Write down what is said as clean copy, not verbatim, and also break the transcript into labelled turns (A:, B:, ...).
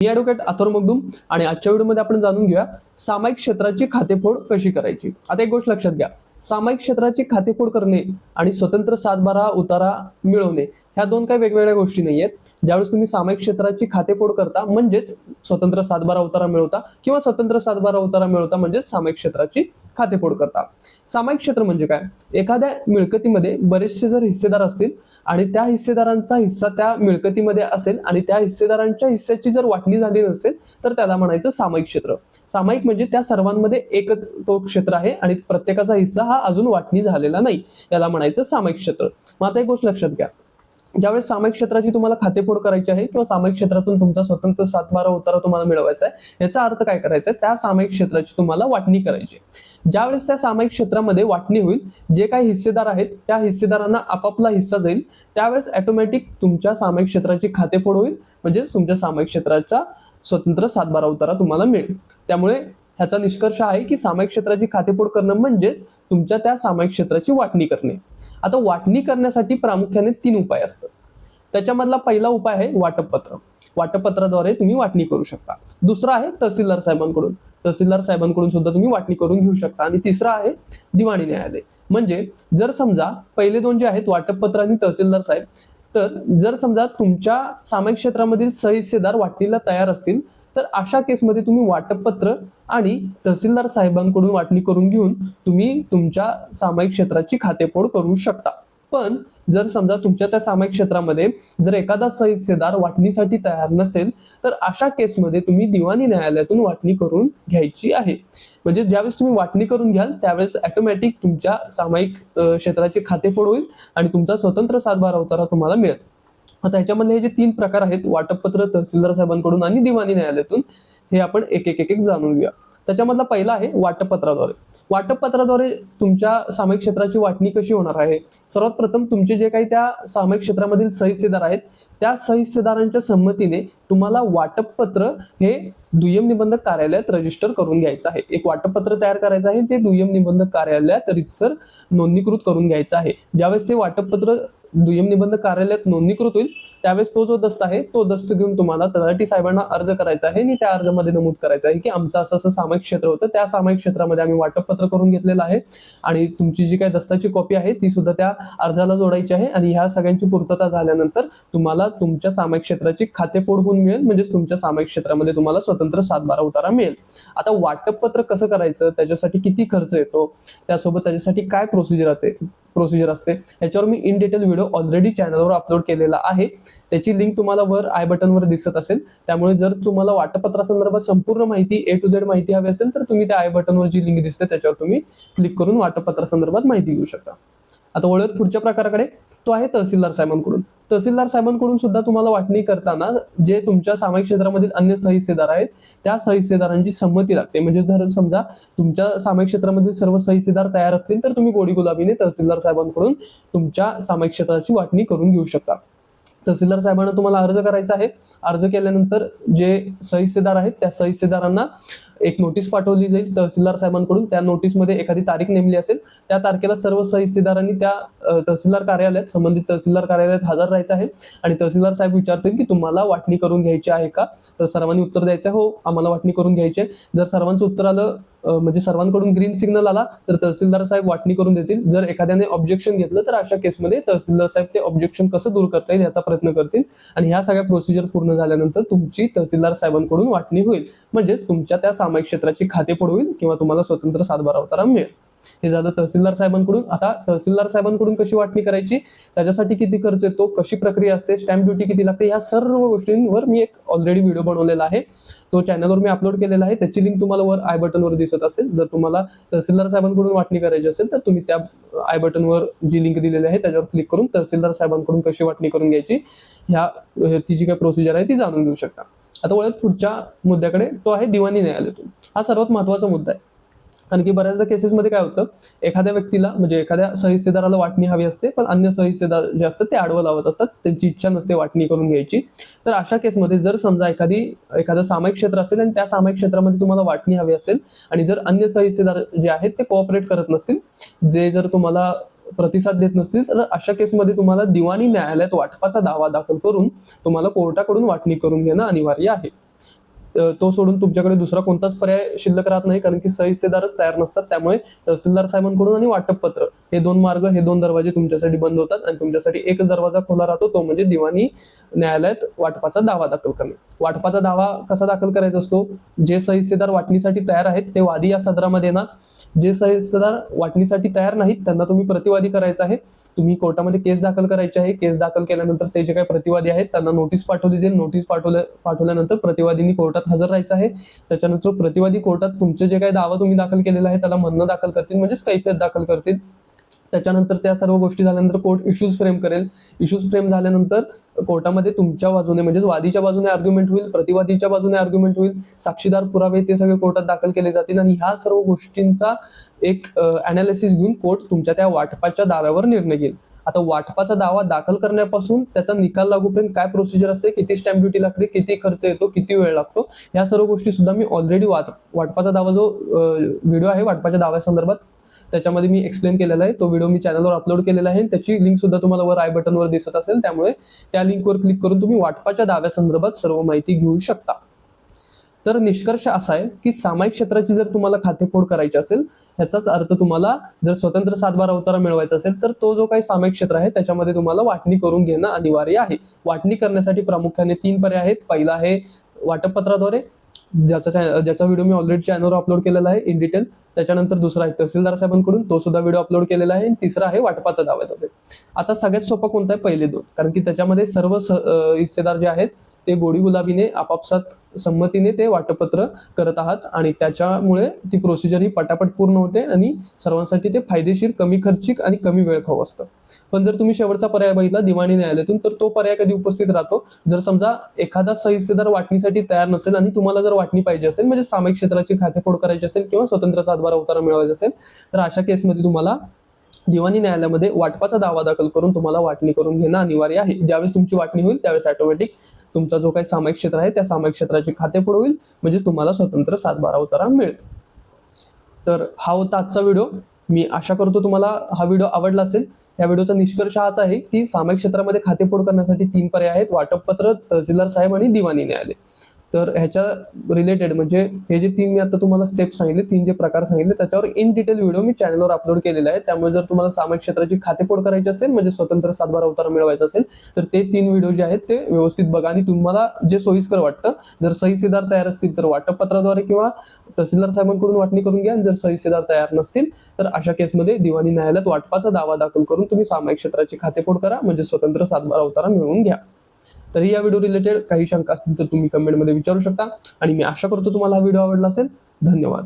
A: मी advocate Atharva Magdum आणि आजच्या व्हिडिओमध्ये आपण जाणून घेऊया सामायिक क्षेत्राची खातेफोड कशी करायची। आता एक गोष्ट लक्षात घ्या, सामायिक क्षेत्राची खातेफोड करणे आणि स्वतंत्र 7/12 उतारा मिळवणे ह्या दोन काही वेगवेगळ्या गोष्टी नाही आहेत। ज्यावेळेस तुम्ही सामायिक क्षेत्राची खातेफोड करता म्हणजेच स्वतंत्र 7/12 उतारा मिळवता किंवा स्वतंत्र 7/12 उतारा मिळवता म्हणजेच सामायिक क्षेत्राची खातेफोड करता। सामायिक क्षेत्र म्हणजे काय? एखाद्या मिळकतीमध्ये बरेचसे जर हिस्सेदार असतील आणि त्या हिस्सेदारांचा हिस्सा त्या मिळकतीमध्ये असेल आणि त्या हिस्सेदारांच्या हिस्स्याची जर वाटणी झाली नसेल तर त्याला म्हणायचं सामायिक क्षेत्र। सामायिक म्हणजे त्या सर्वांमध्ये एकच तो क्षेत्र आहे आणि प्रत्येकाचा हिस्सा हा अजून वाटणी झालेला नाही, याला म्हणायचं सामायिक क्षेत्र। मग आता एक गोष्ट लक्षात घ्या, ज्यावेळेस सामायिक क्षेत्राची तुम्हाला खातेफोड करायची आहे किंवा सामायिक क्षेत्रातून तुमचा स्वतंत्र 7/12 उतारा तुम्हाला मिळवायचा आहे, याचा अर्थ काय करायचा आहे? त्या सामायिक क्षेत्राची तुम्हाला वाटणी करायची आहे। ज्यावेळेस त्या सामायिक क्षेत्रामध्ये वाटणी होईल, जे काही हिस्सेदार आहेत त्या हिस्सेदारांना आपापला हिस्सा जाईल, त्यावेळेस ऑटोमॅटिक तुमच्या सामायिक क्षेत्राची खातेफोड होईल, म्हणजेच तुमच्या सामायिक क्षेत्राचा स्वतंत्र 7/12 उतारा तुम्हाला मिळेल। त्यामुळे ह्याचा निष्कर्ष आहे की सामायिक क्षेत्राची खातेफोड करणं म्हणजेच तुमच्या त्या सामायिक क्षेत्राची वाटणी करणे। आता वाटणी करण्यासाठी प्रामुख्याने 3 उपाय असतात। त्याच्यामधला पहिला उपाय आहे वाटपपत्र। वाटपपत्राद्वारे तुम्ही वाटणी करू शकता। दुसरा आहे तहसीलदार साहेबांकडून, तहसीलदार साहेबांकडून सुद्धा तुम्ही वाटणी करून घेऊ शकता। आणि तिसरा आहे दिवाणी न्यायालय। म्हणजे जर समजा पहिले दोन जे आहेत वाटपपत्र आणि तहसीलदार साहेब, तर जर समजा तुमच्या सामायिक क्षेत्रामधील सहिस्सेदार वाटणीला तयार असतील तर अशा केसमध्ये तुम्ही वाटपपत्र आणि तहसीलदार साहेबांकडून वाटणी करून घेऊन तुम्ही तुमच्या सामायिक क्षेत्राची खातेफोड करू शकता। पण जर समजा तुमच्या त्या सामायिक क्षेत्रामध्ये जर एखादा सहिस्सेदार वाटणीसाठी तयार नसेल तर अशा केसमध्ये तुम्ही दिवाणी न्यायालयातून वाटणी करून घ्यायची आहे। म्हणजे ज्यावेळेस तुम्ही वाटणी करून घ्याल त्यावेळेस ऑटोमॅटिक तुमच्या सामायिक क्षेत्राची खातेफोड होईल आणि तुमचा स्वतंत्र 7/12 उतारा तुम्हाला मिळेल। आता ह्याच्यामधले हे जे 3 प्रकार आहेत, वाटपपत्र, तहसीलदार साहेबांकडून आणि दिवाणी न्यायालयातून, हे आपण एक एक जाणून घेऊया। त्याच्यामधला पहिला आहे वाटपपत्राद्वारे। वाटपपत्राद्वारे तुमच्या सामायिक क्षेत्राची वाटणी कशी होणार आहे? सर्वात प्रथम तुमचे जे काही त्या सामायिक क्षेत्रामधील सहिस्सेदार आहेत त्या सहिस्सेदारांच्या संमतीने तुम्हाला वाटपपत्र हे दुय्यम निबंधक कार्यालयात रजिस्टर करून घ्यायचं आहे। एक वाटपपत्र तयार करायचं आहे, ते दुय्यम निबंधक कार्यालयात रीतसर नोंदणीकृत करून घ्यायचं आहे। ज्यावेळेस ते वाटपपत्र दुय्यम निबंधक कार्यालयात नोंदणीकृत होईल त्यावेळेस तो जो दस्त आहे तो दस्त घेऊन तुम्हाला तलाठी साहेबांना अर्ज करायचा आहे आणि त्या अर्जामध्ये नमूद करायचं आहे की आमचं असं सामायिक क्षेत्र होतं, त्या सामायिक क्षेत्रामध्ये आम्ही वाटपपत्र करून घेतलेलं आहे आणि तुमची जी काही दस्ताची कॉपी आहे ती सुद्धा त्या अर्जाला जोडायची आहे। आणि ह्या सगळ्यांची पूर्तता झाल्यानंतर तुम्हाला तुमच्या सामायिक क्षेत्राची खातेफोड होऊन मिळेल, म्हणजेच तुमच्या सामायिक क्षेत्रामध्ये तुम्हाला स्वतंत्र 7/12 उतारा मिळेल। आता वाटपपत्र कसं करायचं, त्याच्यासाठी किती खर्च येतो, त्यासोबत त्याच्यासाठी काय प्रोसिजर असते याच्यावर मी इन डिटेल व्हिडिओ ऑलरेडी चॅनलवर अपलोड केलेला आहे। त्याची लिंक तुम्हाला वर आय बटनवर दिसत असेल, त्यामुळे जर तुम्हाला वाटपत्रासंदर्भात संपूर्ण माहिती A to Z माहिती हवी असेल तर तुम्ही त्या आय बटनवर जी लिंक दिसते त्याच्यावर तुम्ही क्लिक करून वाटपत्रासंदर्भात माहिती घेऊ शकता। आता वळूयात पुढच्या प्रकाराकडे, तो आहे तहसीलदार साहेबांकडून। तहसीलदार साहेबांकडून सुद्धा तुम्हाला वाटणी करताना जे तुमच्या सामायिक क्षेत्रामधील अन्य सहिस्सेदार आहेत त्या सहिस्सेदारांची संमती लागते। म्हणजे जर समजा तुमच्या सामायिक क्षेत्रामधील सर्व सहिस्सेदार तयार असतील तर तुम्ही गोडी गुलाबीने तहसीलदार साहेबांकडून तुमच्या सामायिक क्षेत्राची वाटणी करून घेऊ शकता। तहसीलदार साहेबांना तुम्हाला अर्ज करायचा आहे। अर्ज केल्यानंतर जे सहिस्सेदार आहेत त्या सहिस्सेदारांना एक नोटीस पाठवली जाईल तहसीलदार साहेबांकडून। त्या नोटीसमध्ये एखादी तारीख नेमली असेल, त्या तारखेला सर्व सहिस्सेदारांनी त्या तहसीलदार कार्यालयात, संबंधित तहसीलदार कार्यालयात हजर राहायचं आहे आणि तहसीलदार साहेब विचारतील की तुम्हाला वाटणी करून घ्यायची आहे का? तर सर्वांनी उत्तर द्यायचं आहे, हो आम्हाला वाटणी करून घ्यायची आहे। जर सर्वांचं उत्तर आलं, म्हणजे सर्वांकडून ग्रीन सिग्नल आला तर तहसीलदार साहेब वाटणी करून देतील। जर एखाद्याने ऑब्जेक्शन घेतलं तर अशा केसमध्ये तहसीलदार साहेब ते ऑब्जेक्शन कसं दूर करता येईल याचा प्रयत्न करतील आणि ह्या सगळ्या प्रोसिजर पूर्ण झाल्यानंतर तुमची तहसीलदार साहेबांकडून वाटणी होईल, म्हणजेच तुमच्या त्या सामायिक क्षेत्राची खातेफोड होईल किंवा तुम्हाला स्वतंत्र 7/12 उतारा मिळेल। हे झालं तहसीलदार साहेबांकडून। आता तहसीलदार साहेबांकडून कशी वाटणी करायची, त्याच्यासाठी किती खर्च येतो, कशी प्रक्रिया असते, स्टॅम्प ड्युटी किती लागते, ह्या सर्व गोष्टींवर मी एक ऑलरेडी व्हिडिओ बनवलेला आहे, तो चॅनलवर मी अपलोड केलेला आहे। त्याची लिंक तुम्हाला वर आय बटनवर दिसत असेल। जर तुम्हाला तहसीलदार साहेबांकडून वाटणी करायची असेल तर तुम्ही त्या आय बटनवर जी लिंक दिलेली आहे त्याच्यावर क्लिक करून तहसीलदार साहेबांकडून कशी वाटणी करून घ्यायची ती जी काही प्रोसिजर आहे ती जाणून घेऊ शकता। आता वळत पुढच्या मुद्द्याकडे, तो आहे दिवाणी न्यायालयातून। हा सर्वात महत्त्वाचा मुद्दा आहे। आणखी बऱ्याचदा केसेसमध्ये काय होतं, एखाद्या व्यक्तीला म्हणजे एखाद्या सहिस्सेदाराला वाटणी हवी असते पण अन्य सहिस्सेदार जे असतात ते आडवं लावत असतात, त्यांची इच्छा नसते वाटणी करून घ्यायची। तर अशा केसमध्ये जर समजा एखादं सामायिक क्षेत्र असेल आणि त्या सामायिक क्षेत्रामध्ये तुम्हाला वाटणी हवी असेल आणि जर अन्य सहिस्सेदार जे आहेत ते कोऑपरेट करत नसतील, जे जर तुम्हाला प्रतिसाद देत नसतील तर अशा केसमध्ये तुम्हाला दिवाणी न्यायालयात वाटपाचा दावा दाखल करून तुम्हाला कोर्टाकडून वाटणी करून घेणं अनिवार्य आहे. तो सोडून तुमच्याकडे दुसरा कोणताच पर्याय शिल्लक राहत नाही, कारण की सहिस्सेदारच तयार नसतात. त्यामुळे तहसीलदार साहेबांकडून आणि वाटप पत्र हे दोन मार्ग, हे दोन दरवाजे तुमच्यासाठी बंद होतात आणि तुमच्यासाठी एकच दरवाजा खुला राहतो, तो म्हणजे दिवाणी न्यायालयात वाटपाचा दावा दाखल करणे. वाटपाचा दावा कसा दाखल करायचा असतो? जे सहिस्सेदार वाटणीसाठी तयार आहेत ते वादी या सदरामध्ये येणार. जे सहिस्सेदार वाटणीसाठी तयार नाहीत त्यांना तुम्ही प्रतिवादी करायचं आहे. तुम्ही कोर्टामध्ये केस दाखल करायची आहे. केस दाखल केल्यानंतर ते जे काही प्रतिवादी आहेत त्यांना नोटीस पाठवली जाईल. नोटीस पाठवल्यानंतर प्रतिवादींनी कोर्टात हजर राहायचं आहे. त्याच्यानंतर प्रतिवादी कोर्टात तुमचे जे काही दावा तुम्ही दाखल केलेला आहे त्याला म्हणणं दाखल करतील, म्हणजेच कैफियत दाखल करतील. त्याच्यानंतर त्या सर्व गोष्टी झाल्यानंतर कोर्ट इश्यूज फ्रेम करेल. इश्यूज फ्रेम झाल्यानंतर कोर्टामध्ये तुमच्या बाजूने म्हणजेच वादीच्या बाजूने आर्ग्युमेंट होईल, प्रतिवादीच्या बाजूने आर्ग्युमेंट होईल, साक्षीदार पुरावे ते सगळे कोर्टात दाखल केले जातील आणि ह्या सर्व गोष्टींचा एक अनालिसिस घेऊन कोर्ट तुमच्या त्या वाटपाच्या दाव्यावर निर्णय घेईल. आता वाटपाचा दावा दाखल करण्यापासून त्याचा निकाल लागूपर्यंत काय प्रोसिजर असते, किती स्टॅम्प ड्युटी लागते, किती खर्च येतो, किती वेळ लागतो, या सर्व गोष्टी सुद्धा मी ऑलरेडी वाटपाचा दावा जो व्हिडिओ आहे वाटपाच्या दाव्यासंदर्भात त्याच्यामध्ये मी एक्सप्लेन केलेला आहे. तो व्हिडिओ मी चॅनलवर अपलोड केलेला आहे. त्याची लिंक सुद्धा तुम्हाला वर आय बटनवर दिसत असेल, त्यामुळे त्या लिंकवर क्लिक करून तुम्ही वाटपाच्या दाव्यासंदर्भात सर्व माहिती घेऊ शकता. तर निष्कर्ष असा आहे की सामायिक क्षेत्राची जर तुम्हाला खातेफोड करायची असेल, ह्याचाच अर्थ तुम्हाला जर स्वतंत्र 7/12 उतारा मिळवायचा असेल तर तो जो काही सामायिक क्षेत्र आहे त्याच्यामध्ये तुम्हाला वाटणी करून घेणं अनिवार्य आहे. वाटणी करण्यासाठी प्रामुख्याने 3 पर्याय आहेत. पहिला आहे वाटपपत्राद्वारे, ज्याचा व्हिडिओ मी ऑलरेडी चॅनलवर अपलोड केलेला आहे इन डिटेल. त्याच्यानंतर दुसरा आहे तहसीलदार साहेबांकडून, तो सुद्धा व्हिडिओ अपलोड केलेला आहे. तिसरा आहे वाटपाचा दाव्याद्वारे. आता सगळ्यात सोपं कोणतं आहे? पहिले दोन, कारण की त्याच्यामध्ये सर्व हिस्सेदार जे आहेत ते गोडी गुलाबीने आपापसात संमतीने ते वाटपत्र करत आहात आणि त्याच्यामुळे ती प्रोसिजर ही पटापट पूर्ण होते आणि सर्वांसाठी ते फायदेशीर, कमी खर्चिक आणि कमी वेळ खाऊ असतं. पण जर तुम्ही शेवटचा पर्याय बघितला दिवाणी न्यायालयातून, तर तो पर्याय कधी उपस्थित राहतो जर समजा एखादा सहिस्सेदार वाटणीसाठी तयार नसेल आणि तुम्हाला जर वाटणी पाहिजे असेल, म्हणजे सामायिक क्षेत्राची खातेफोड करायची असेल किंवा स्वतंत्र 7/12 उतारा मिळवायचा असेल, तर अशा केसमध्ये तुम्हाला दिवाणी न्यायालयामध्ये वाटपाचा दावा दाखल करून तुम्हाला वाटणी करून घेणं अनिवार्य आहे. ज्यावेळेस तुमची वाटणी होईल त्यावेळेस ऑटोमॅटिक तुमचा जो काही सामायिक क्षेत्र आहे त्या सामायिक क्षेत्राची खातेफोड होईल, म्हणजे तुम्हाला स्वतंत्र 7/12 उतारा मिळेल. तर हा होता आजचा व्हिडिओ. मी आशा करतो तुम्हाला हा व्हिडिओ आवडला असेल. या व्हिडिओचा निष्कर्ष हाच आहे की सामायिक क्षेत्रामध्ये खातेफोड करण्यासाठी 3 पर्याय आहेत: वाटपपत्र, तहसीलदार साहेब आणि दिवाणी न्यायालय. तर ह्याच्या रिलेटेड म्हणजे हे जे 3 मी आता तुम्हाला स्टेप सांगितले, 3 जे प्रकार सांगितले, त्याच्यावर इन डिटेल व्हिडिओ मी चॅनलवर अपलोड केलेला आहे. त्यामुळे जर तुम्हाला सामायिक क्षेत्राची खातेफोड करायची असेल, म्हणजे स्वतंत्र 7/12 उतारा मिळवायचा असेल, तर ते 3 व्हिडिओ जे आहेत ते व्यवस्थित बघा आणि तुम्हाला जे सोयीस्कर वाटतं, जर सहिस्सेदार तयार असतील तर वाटपपत्राद्वारे किंवा तहसीलदार साहेबांकडून वाटणी करून घ्या. जर सहिस्सेदार तयार नसतील तर अशा केसमध्ये दिवाणी न्यायालयात वाटपाचा दावा दाखल करून तुम्ही सामायिक क्षेत्राची खातेफोड करा, म्हणजे स्वतंत्र 7/12 उतारा मिळवून घ्या. तरी या व्हिडिओ रिलेटेड काही शंका असतील तर तुम्ही कमेंटमध्ये विचारू शकता आणि मी आशा करतो तुम्हाला हा व्हिडिओ आवडला असेल. धन्यवाद.